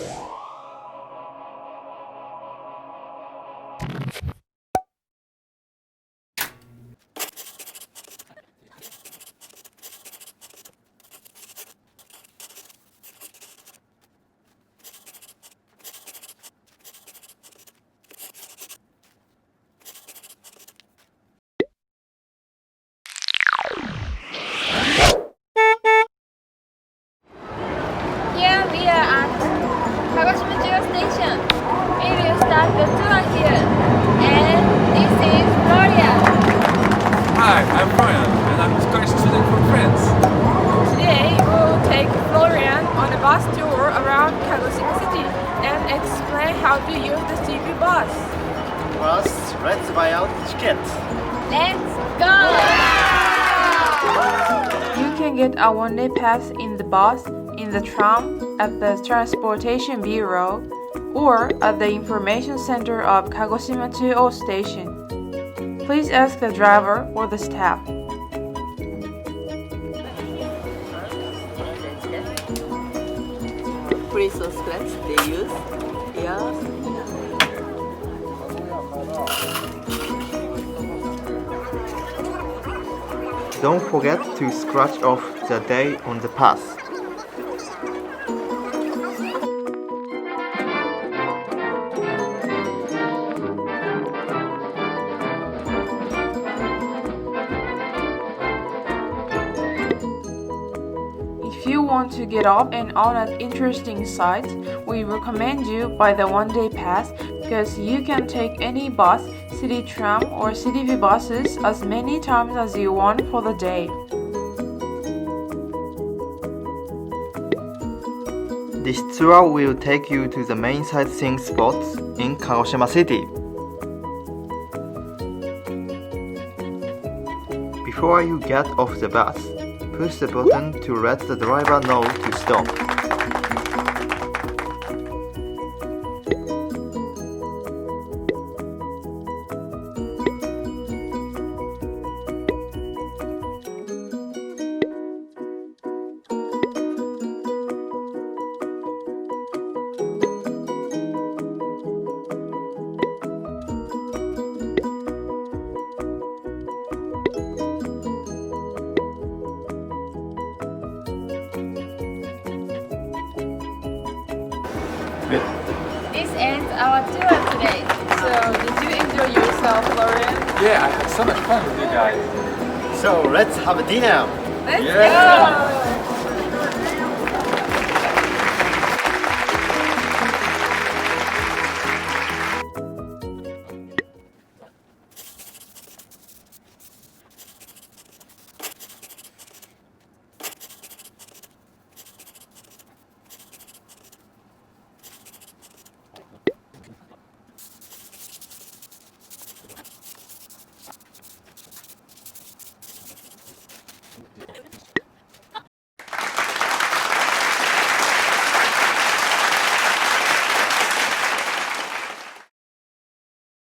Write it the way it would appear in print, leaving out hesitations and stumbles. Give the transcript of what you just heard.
Here we are at Kagoshima Station. We will start the tour here. And this is Florian. Hi, I'm Brian, and I'm a college student from France. Today we will take Florian on a bus tour around Kagoshima City and explain how to use the City View Bus. First, let's buy out the ticket. Let's go! You can get a one-day pass in the bus, in the tram, at the Transportation Bureau, or at the Information Center of Kagoshima 2 Station. Please ask the driver or the staff. Please scratch they use. Yeah. Don't forget to scratch off the day on the pass. If you want to get off and on at interesting sites, we recommend you buy the one-day pass because you can take any bus, city tram or city view buses as many times as you want for the day. This tour will take you to the main sightseeing spots in Kagoshima City. Before you get off the bus, push the button to let the driver know to stop. This ends our tour today. So, did you enjoy yourself, Florian? Yeah, I had so much fun with you guys. So let's have a dinner. Let's Yeah. go!